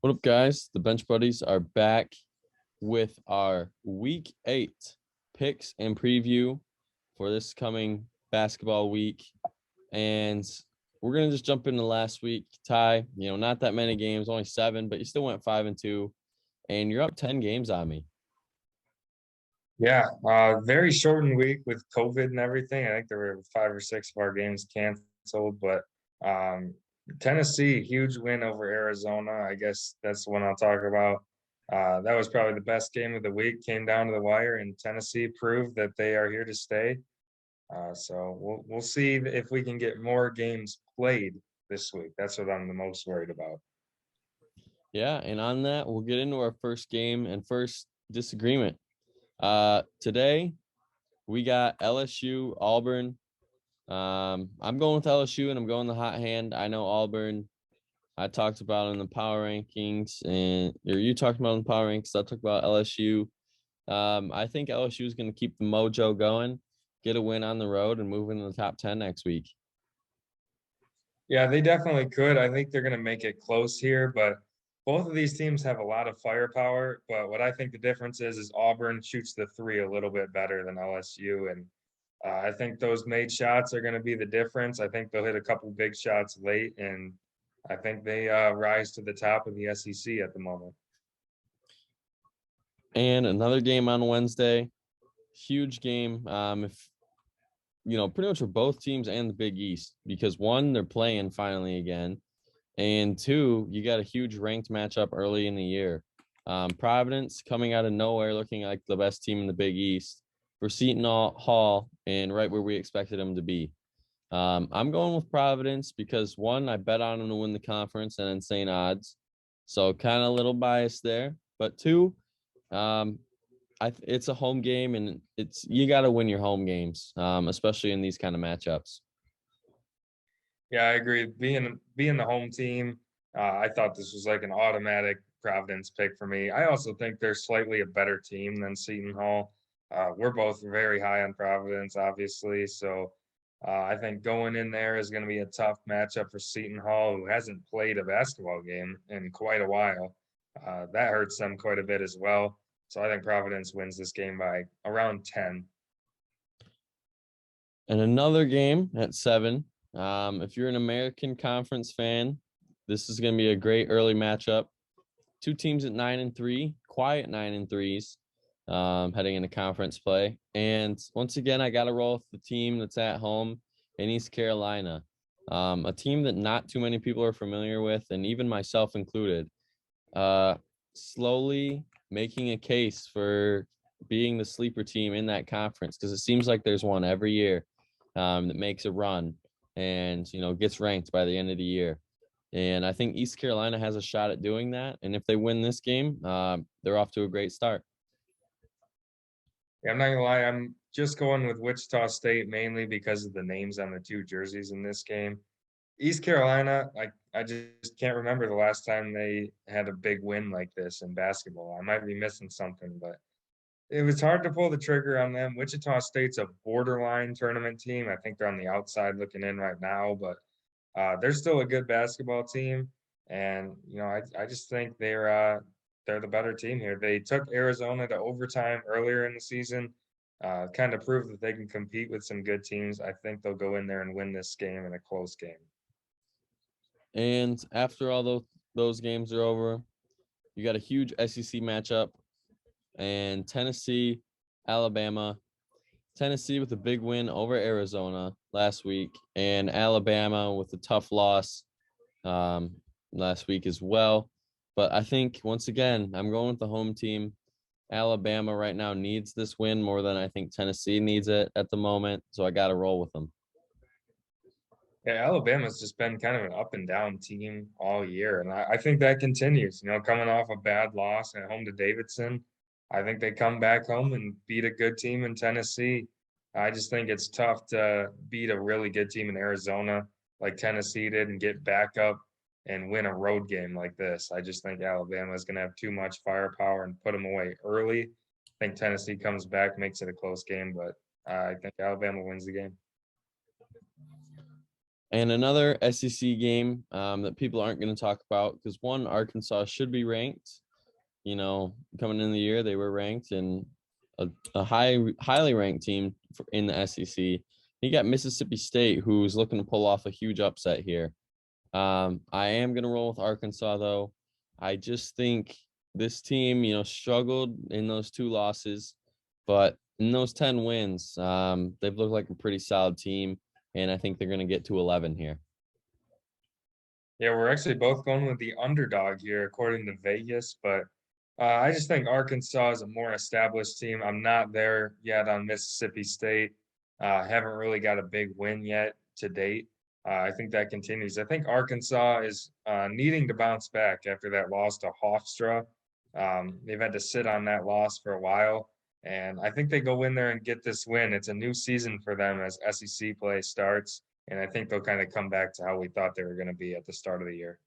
What up, guys? The Bench Buddies are back with our Week 8 picks and preview for this coming basketball week. And we're going to just jump into last week. Ty, not that many games, only 7, but you still went 5-2, and you're up 10 games on me. Yeah, very shortened week with COVID and everything. I think there were 5 or 6 of our games canceled, but Tennessee, huge win over Arizona. I guess that's the one I'll talk about. That was probably the best game of the week. Came down to the wire, and Tennessee proved that they are here to stay. So we'll see if we can get more games played this week. That's what I'm the most worried about. Yeah, and on that, we'll get into our first game and first disagreement. Today, we got LSU, Auburn. I'm going with LSU, and I'm going the hot hand. I know Auburn. I talked about in the power rankings, or you talked about in the power rankings. I talked about LSU. I think LSU is going to keep the mojo going, get a win on the road, and move into the top 10 next week. Yeah, they definitely could. I think they're going to make it close here, but both of these teams have a lot of firepower. But what I think the difference is Auburn shoots the three a little bit better than LSU, and I think those made shots are going to be the difference. I think they'll hit a couple big shots late, and I think they rise to the top of the SEC at the moment. And another game on Wednesday, huge game. If pretty much for both teams and the Big East, because one, they're playing finally again, and two, you got a huge ranked matchup early in the year. Providence coming out of nowhere, looking like the best team in the Big East for Seton Hall, and right where we expected them to be. I'm going with Providence because one, I bet on them to win the conference and insane odds, so kind of a little biased there. But two, it's a home game, and you got to win your home games, especially in these kind of matchups. Yeah, I agree. Being the home team, I thought this was like an automatic Providence pick for me. I also think they're slightly a better team than Seton Hall. We're both very high on Providence, obviously. So I think going in there is going to be a tough matchup for Seton Hall, who hasn't played a basketball game in quite a while. That hurts them quite a bit as well. So I think Providence wins this game by around 10. And another game at 7. If you're an American Conference fan, this is going to be a great early matchup. Two teams at 9-3, quiet 9-3s, heading into conference play. And once again, I got to roll with the team that's at home in East Carolina, a team that not too many people are familiar with, and even myself included. Slowly making a case for being the sleeper team in that conference, because it seems like there's one every year that makes a run and gets ranked by the end of the year. And I think East Carolina has a shot at doing that. And if they win this game, they're off to a great start. Yeah, I'm not gonna lie, I'm just going with Wichita State mainly because of the names on the two jerseys in this game. East Carolina, I just can't remember the last time they had a big win like this in basketball. I might be missing something, but it was hard to pull the trigger on them. Wichita State's a borderline tournament team. I think they're on the outside looking in right now, but they're still a good basketball team. And I just think they're the better team here. They took Arizona to overtime earlier in the season, kind of proved that they can compete with some good teams. I think they'll go in there and win this game in a close game. And after all those games are over, you got a huge SEC matchup, and Tennessee, Alabama. Tennessee with a big win over Arizona last week, and Alabama with a tough loss last week as well. But I think, once again, I'm going with the home team. Alabama right now needs this win more than I think Tennessee needs it at the moment, so I got to roll with them. Yeah, Alabama's just been kind of an up and down team all year, and I think that continues. Coming off a bad loss at home to Davidson, I think they come back home and beat a good team in Tennessee. I just think it's tough to beat a really good team in Arizona like Tennessee did and get back up and win a road game like this. I just think Alabama is going to have too much firepower and put them away early. I think Tennessee comes back, makes it a close game, but I think Alabama wins the game. And another SEC game that people aren't going to talk about because one, Arkansas should be ranked. Coming in the year, they were ranked and a highly ranked team in the SEC. You got Mississippi State, who's looking to pull off a huge upset here. I am going to roll with Arkansas, though. I just think this team, struggled in those 2 losses, but in those 10 wins, they've looked like a pretty solid team, and I think they're going to get to 11 here. Yeah, we're actually both going with the underdog here, according to Vegas. But I just think Arkansas is a more established team. I'm not there yet on Mississippi State. Haven't really got a big win yet to date. I think that continues. I think Arkansas is needing to bounce back after that loss to Hofstra. They've had to sit on that loss for a while. And I think they go in there and get this win. It's a new season for them as SEC play starts. And I think they'll kind of come back to how we thought they were going to be at the start of the year.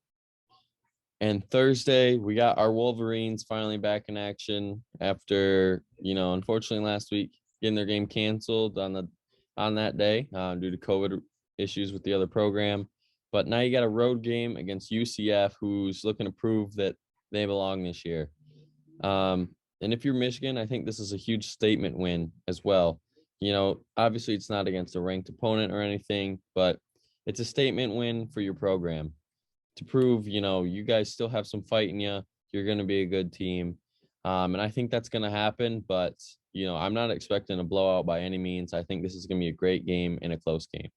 And Thursday, we got our Wolverines finally back in action after, unfortunately last week getting their game canceled on that day due to COVID issues with the other program. But now you got a road game against UCF, who's looking to prove that they belong this year. And if you're Michigan, I think this is a huge statement win as well. Obviously it's not against a ranked opponent or anything, but it's a statement win for your program to prove, you guys still have some fight in you. You're going to be a good team. And I think that's going to happen, but, I'm not expecting a blowout by any means. I think this is going to be a great game and a close game.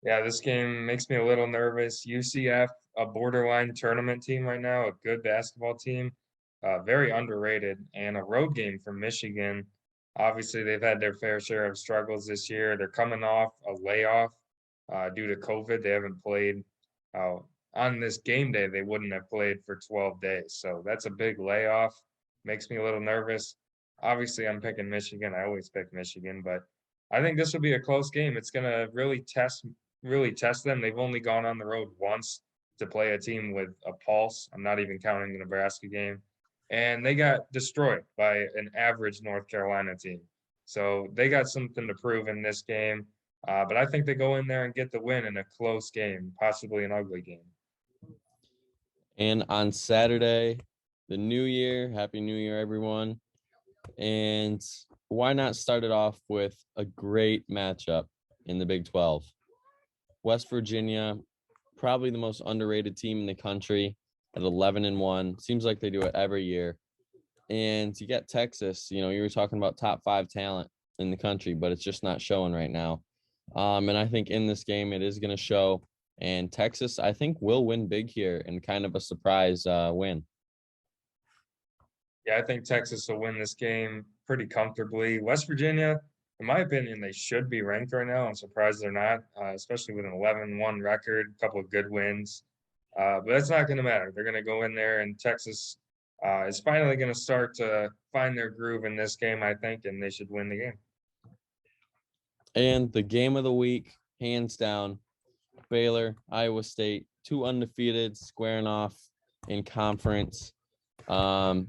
Yeah, this game makes me a little nervous. UCF, a borderline tournament team right now, a good basketball team, very underrated, and a road game for Michigan. Obviously, they've had their fair share of struggles this year. They're coming off a layoff due to COVID. They haven't played on this game day. They wouldn't have played for 12 days. So that's a big layoff. Makes me a little nervous. Obviously, I'm picking Michigan. I always pick Michigan, but I think this will be a close game. It's going to really test them. They've only gone on the road once to play a team with a pulse. I'm not even counting the Nebraska game. And they got destroyed by an average North Carolina team. So they got something to prove in this game. But I think they go in there and get the win in a close game, possibly an ugly game. And on Saturday, the new year, Happy New Year, everyone. And why not start it off with a great matchup in the Big 12? West Virginia, probably the most underrated team in the country at 11-1. Seems like they do it every year. And you get Texas, you were talking about top 5 talent in the country, but it's just not showing right now. And I think in this game, it is going to show. And Texas, I think, will win big here and kind of a surprise win. Yeah, I think Texas will win this game pretty comfortably. West Virginia, in my opinion, they should be ranked right now. I'm surprised they're not, especially with an 11-1 record, a couple of good wins. But that's not going to matter. They're going to go in there, and Texas is finally going to start to find their groove in this game, I think, and they should win the game. And the game of the week, hands down, Baylor, Iowa State, 2 undefeated, squaring off in conference. I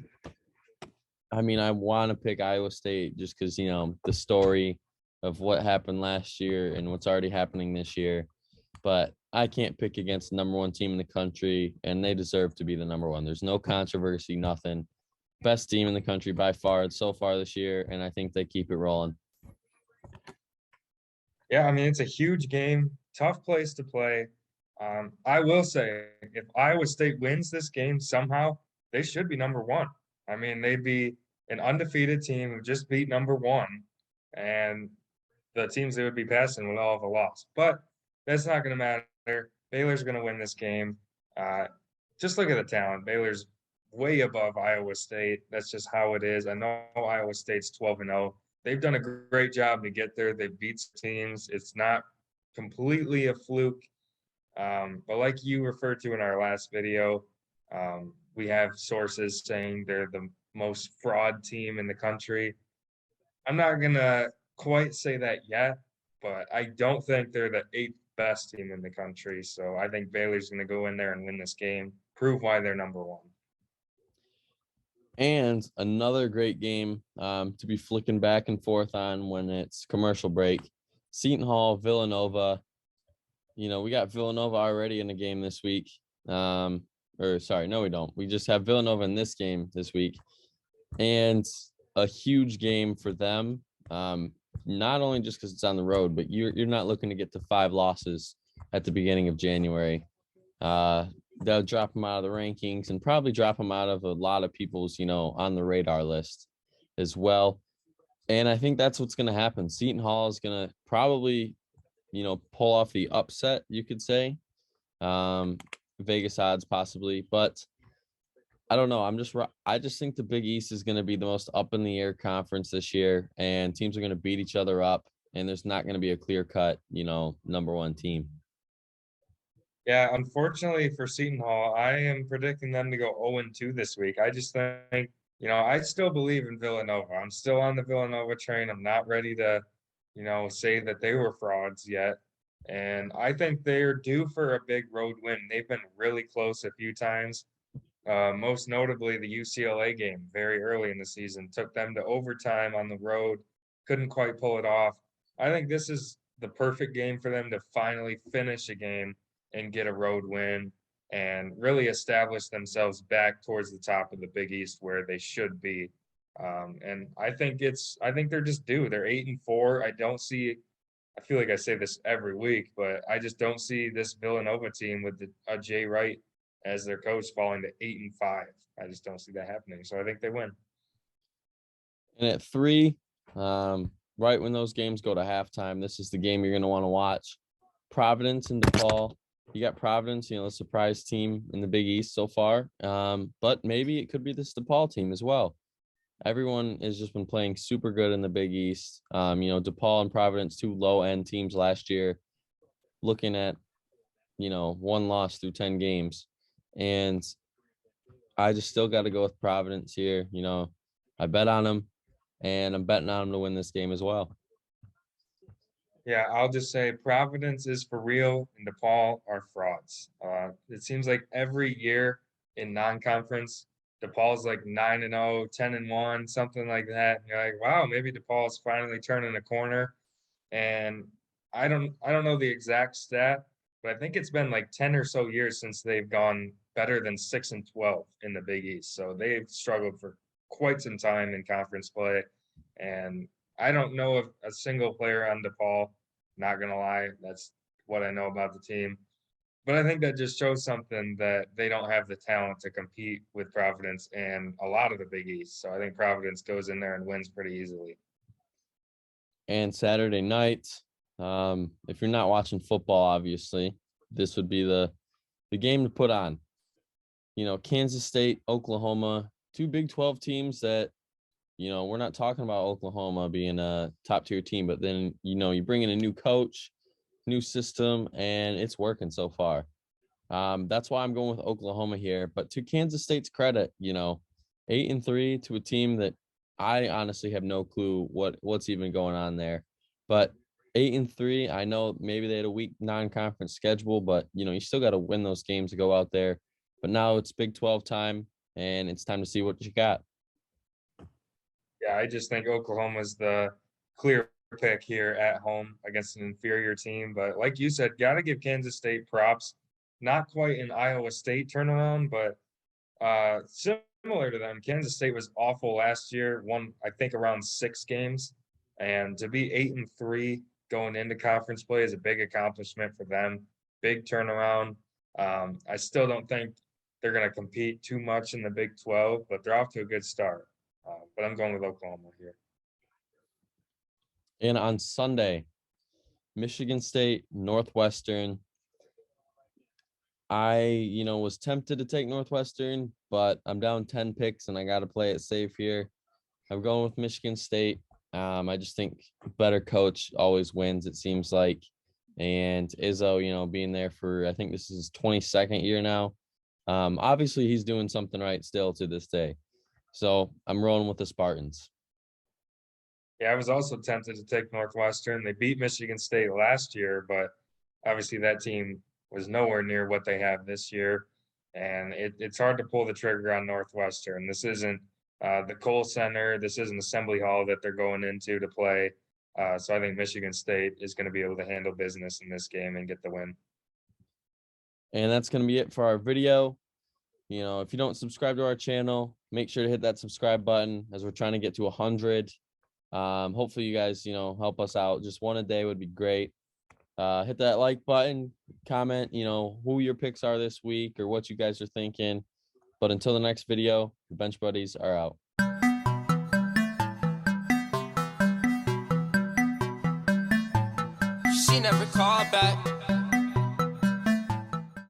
want to pick Iowa State just because, the story of what happened last year and what's already happening this year. But I can't pick against the number 1 team in the country, and they deserve to be the number 1. There's no controversy, nothing. Best team in the country by far so far this year, and I think they keep it rolling. Yeah, it's a huge game, tough place to play. I will say, if Iowa State wins this game somehow, they should be number 1. They'd be an undefeated team who just beat number 1, and the teams they would be passing would all have a loss. But that's not going to matter. Baylor's going to win this game. Just look at the talent. Baylor's way above Iowa State. That's just how it is. I know Iowa State's 12-0. They've done a great job to get there. They beat teams. It's not completely a fluke. But like you referred to in our last video, we have sources saying they're the most fraud team in the country. I'm not going to quite say that yet, but I don't think they're the 8th best team in the country. So I think Baylor's going to go in there and win this game, prove why they're number 1. And another great game to be flicking back and forth on when it's commercial break. Seton Hall, Villanova. We got Villanova already in the game this week. Or sorry, no, we don't. We just have Villanova in this game this week, and a huge game for them. Not only just because it's on the road, but you're not looking to get to 5 losses at the beginning of January. Uh, they'll drop them out of the rankings and probably drop them out of a lot of people's, on the radar list as well. And I think that's what's going to happen. Seton Hall is going to probably, pull off the upset, you could say. Vegas odds possibly, but I don't know. I just think the Big East is going to be the most up in the air conference this year, and teams are going to beat each other up, and there's not going to be a clear cut, number one team. Yeah, unfortunately for Seton Hall, I am predicting them to go 0-2 this week. I just think, I still believe in Villanova. I'm still on the Villanova train. I'm not ready to, say that they were frauds yet. And I think they're due for a big road win. They've been really close a few times. Most notably, the UCLA game very early in the season took them to overtime on the road. Couldn't quite pull it off. I think this is the perfect game for them to finally finish a game and get a road win and really establish themselves back towards the top of the Big East where they should be. And I think they're just due. They're 8-4. I feel like I say this every week, but I just don't see this Villanova team with Jay Wright as their coach falling to 8-5. I just don't see that happening. So I think they win. And at 3, right when those games go to halftime, this is the game you're going to want to watch. Providence and DePaul. You got Providence, a surprise team in the Big East so far. But maybe it could be this DePaul team as well. Everyone has just been playing super good in the Big East. DePaul and Providence, 2 low-end teams last year, looking at, 1 loss through 10 games. And I just still got to go with Providence here. I bet on them, and I'm betting on them to win this game as well. Yeah, I'll just say Providence is for real and DePaul are frauds. It seems like every year in non-conference, DePaul's like 9-0, 10-1, something like that. And you're like, wow, maybe DePaul's finally turning a corner. And I don't know the exact stat, but I think it's been like 10 or so years since they've gone better than 6-12 in the Big East. So they've struggled for quite some time in conference play. And I don't know of a single player on DePaul. Not gonna lie, that's what I know about the team. But I think that just shows something that they don't have the talent to compete with Providence and a lot of the Big East. So I think Providence goes in there and wins pretty easily. And Saturday night, if you're not watching football, obviously, this would be the game to put on. Kansas State, Oklahoma, 2 Big 12 teams that, we're not talking about Oklahoma being a top tier team, but then, you bring in a new coach, new system, and it's working so far. That's why I'm going with Oklahoma here. But to Kansas State's credit, 8-3 to a team that I honestly have no clue what's even going on there. But 8-3, I know maybe they had a weak non-conference schedule, but you still got to win those games to go out there. But now it's Big 12 time, and it's time to see what you got. Yeah, I just think Oklahoma's the clear pick here at home against an inferior team. But like you said, got to give Kansas State props. Not quite an Iowa State turnaround, but similar to them. Kansas State was awful last year, won, I think, around 6 games. And to be 8-3 going into conference play is a big accomplishment for them. Big turnaround. I still don't think they're going to compete too much in the Big 12, but they're off to a good start. But I'm going with Oklahoma here. And on Sunday, Michigan State, Northwestern. I, was tempted to take Northwestern, but I'm down 10 picks and I got to play it safe here. I'm going with Michigan State. I just think better coach always wins, it seems like. And Izzo, being there for, I think this is his 22nd year now. Obviously, he's doing something right still to this day. So I'm rolling with the Spartans. Yeah, I was also tempted to take Northwestern. They beat Michigan State last year, but obviously that team was nowhere near what they have this year. And it's hard to pull the trigger on Northwestern. This isn't the Kohl Center. This isn't Assembly Hall that they're going into to play. So I think Michigan State is going to be able to handle business in this game and get the win. And that's going to be it for our video. If you don't subscribe to our channel, make sure to hit that subscribe button as we're trying to get to 100. Hopefully you guys, help us out. Just one a day would be great. Hit that like button, comment, who your picks are this week or what you guys are thinking. But until the next video, the Bench Buddies are out. She never called back.